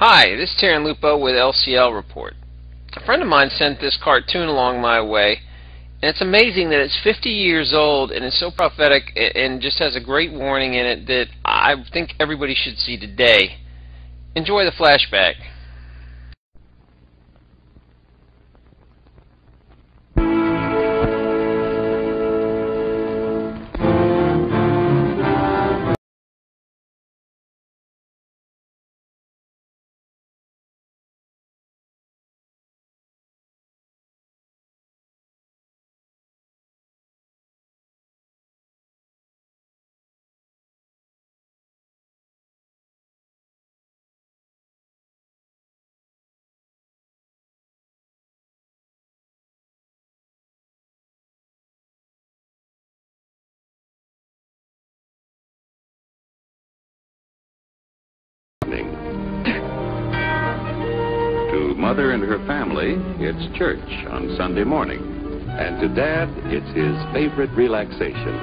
Hi, this is Terran Lupo with LCL Report. A friend of mine sent this cartoon along my way, and it's amazing that it's 50 years old and it's so prophetic and just has a great warning in it that I think everybody should see today. Enjoy the flashback. To Mother and her family, it's church on Sunday morning. And to Dad, it's his favorite relaxation.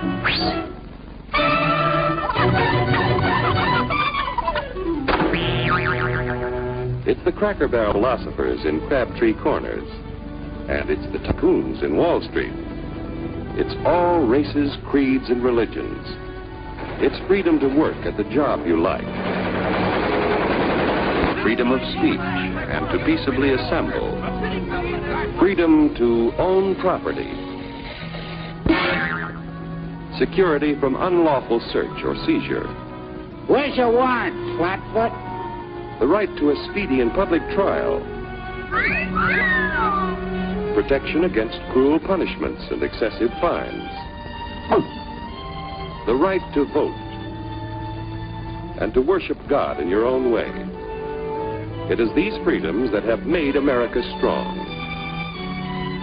It's the Cracker Barrel philosophers in Crabtree Corners. And it's the tycoons in Wall Street. It's all races, creeds, and religions. It's freedom to work at the job you like. Freedom of speech and to peaceably assemble. Freedom to own property. Security from unlawful search or seizure. Where's your warrant, Flatfoot? The right to a speedy and public trial. Protection against cruel punishments and excessive fines. The right to vote. And to worship God in your own way. It is these freedoms that have made America strong.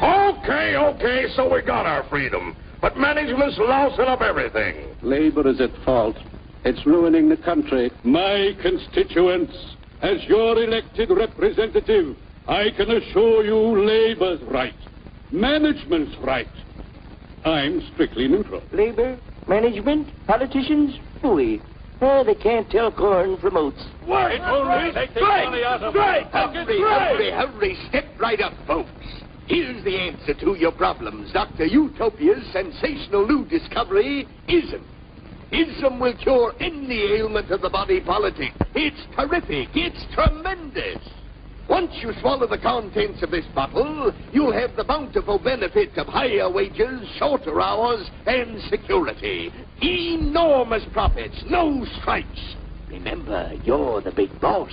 Okay, so we got our freedom. But management's lousing up everything. Labor is at fault. It's ruining the country. My constituents, as your elected representative, I can assure you Labor's right. Management's right. I'm strictly neutral. Labor, management, politicians, fooey. They can't tell corn from oats. Wait! Take the money out of it. Hurry, step right up, folks. Here's the answer to your problems. Dr. Utopia's sensational new discovery, ISM. ISM will cure any ailment of the body politic. It's terrific. It's tremendous. Once you swallow the contents of this bottle, you'll have the bountiful benefit of higher wages, shorter hours, and security. Enormous profits, no strikes. Remember, you're the big boss.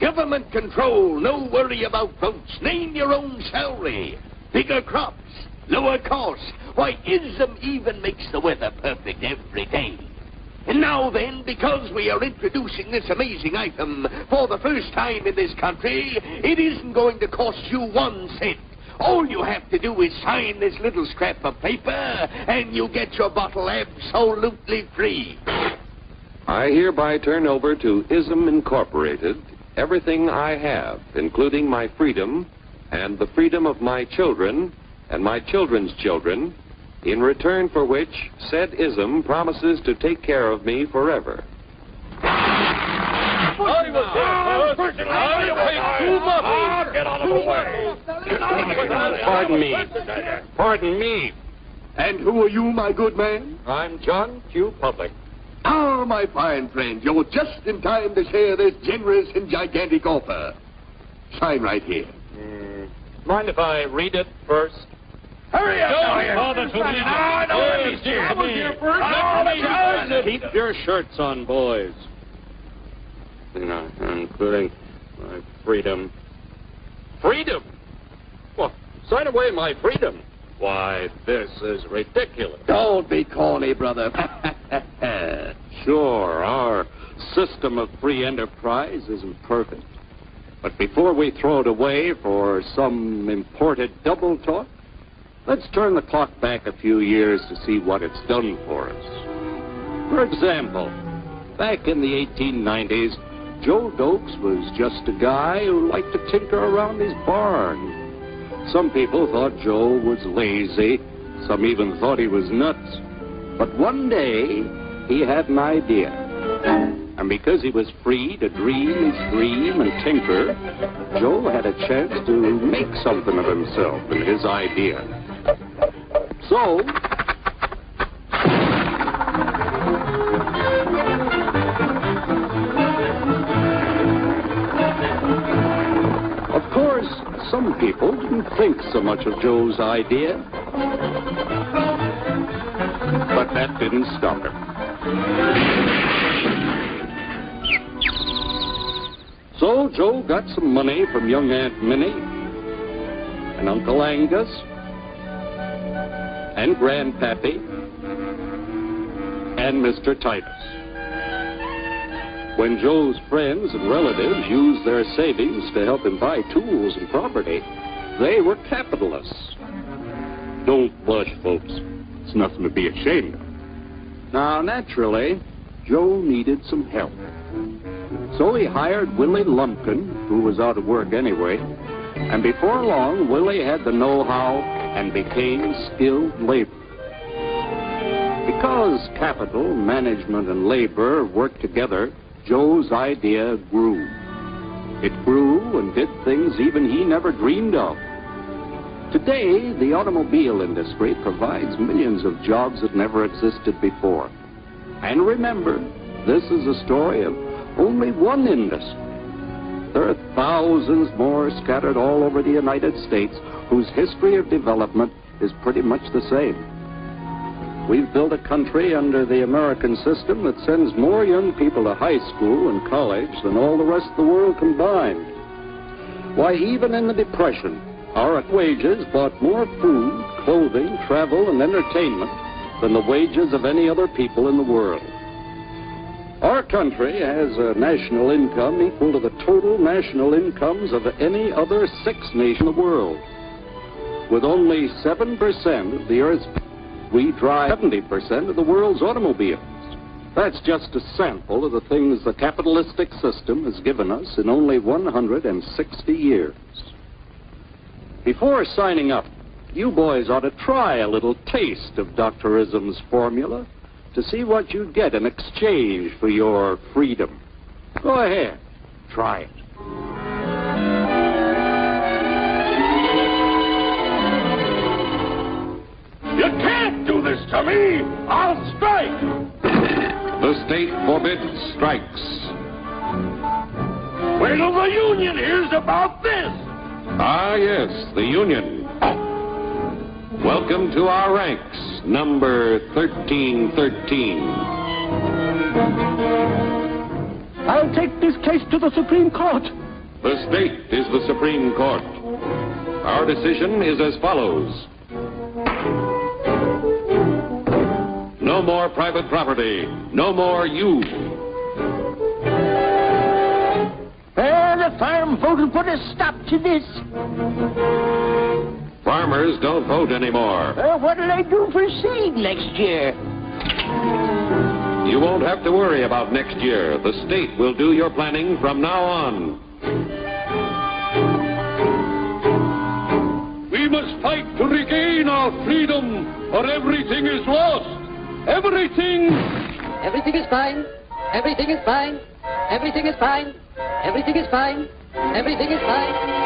Government control, no worry about votes. Name your own salary. Bigger crops, lower costs. Why, ISM even makes the weather perfect every day. And now then, because we are introducing this amazing item for the first time in this country, it isn't going to cost you 1 cent. All you have to do is sign this little scrap of paper, and you get your bottle absolutely free. I hereby turn over to ISM Incorporated everything I have, including my freedom and the freedom of my children and my children's children, in return for which said ISM promises to take care of me forever. Get out of the way! Pardon me. And who are you, my good man? I'm John Q. Public. Ah, my fine friend, you're just in time to share this generous and gigantic offer. Sign right here. Mind if I read it first? Hurry up! Keep your shirts on, boys. Including my freedom. Freedom? Well, sign away my freedom. Why, this is ridiculous. Don't be corny, brother. Sure, our system of free enterprise isn't perfect. But before we throw it away for some imported double talk, let's turn the clock back a few years to see what it's done for us. For example, back in the 1890s, Joe Dokes was just a guy who liked to tinker around his barn. Some people thought Joe was lazy. Some even thought he was nuts. But one day, he had an idea. And because he was free to dream his dream and tinker, Joe had a chance to make something of himself and his idea. So, of course, some people didn't think so much of Joe's idea, but that didn't stop him. So Joe got some money from young Aunt Minnie and Uncle Angus and Grandpappy and Mr. Titus. When Joe's friends and relatives used their savings to help him buy tools and property, they were capitalists. Don't blush, folks. It's nothing to be ashamed of. Now, naturally, Joe needed some help. So he hired Willie Lumpkin, who was out of work anyway, and before long, Willie had the know-how and became skilled labor. Because capital, management, and labor worked together, Joe's idea grew. It grew and did things even he never dreamed of. Today, the automobile industry provides millions of jobs that never existed before. And remember, this is a story of only one industry. There are thousands more scattered all over the United States whose history of development is pretty much the same. We've built a country under the American system that sends more young people to high school and college than all the rest of the world combined. Why, even in the Depression, our wages bought more food, clothing, travel, and entertainment than the wages of any other people in the world. Our country has a national income equal to the total national incomes of any other sixth nation in the world. With only 7% of the Earth's people, we drive 70% of the world's automobiles. That's just a sample of the things the capitalistic system has given us in only 160 years. Before signing up, you boys ought to try a little taste of Dr. Ism's formula to see what you get in exchange for your freedom. Go ahead, try it. You can't do this to me! I'll strike! The state forbids strikes. Wait till the union hears about this! Ah, yes, the union. Welcome to our ranks, number 1313. I'll take this case to the Supreme Court. The state is the Supreme Court. Our decision is as follows. No more private property. No more you. Well, the farm vote will put a stop to this. Farmers don't vote anymore. What'll they do for seed next year? You won't have to worry about next year. The state will do your planning from now on. We must fight to regain our freedom, or everything is lost. Everything! Everything is fine. Everything is fine. Everything is fine. Everything is fine. Everything is fine.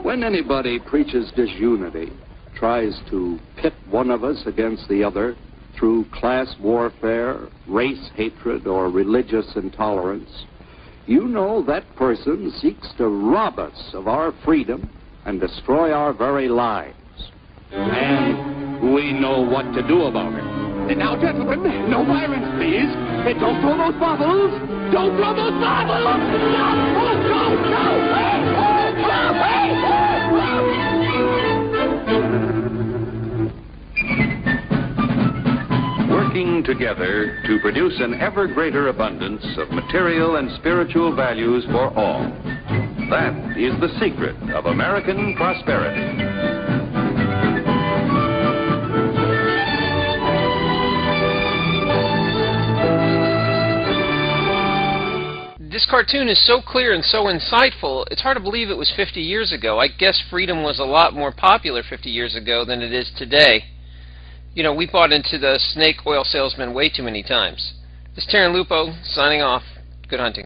When anybody preaches disunity, tries to pit one of us against the other through class warfare, race hatred, or religious intolerance, you know that person seeks to rob us of our freedom and destroy our very lives. And we know what to do about it. Now, gentlemen, no violence, please. Don't throw those bottles. Don't throw those bottles. No, no, no. Working together to produce an ever greater abundance of material and spiritual values for all. That is the secret of American prosperity. This cartoon is so clear and so insightful, it's hard to believe it was 50 years ago. I guess freedom was a lot more popular 50 years ago than it is today. You know, we bought into the snake oil salesman way too many times. This is Terran Lupo signing off. Good hunting.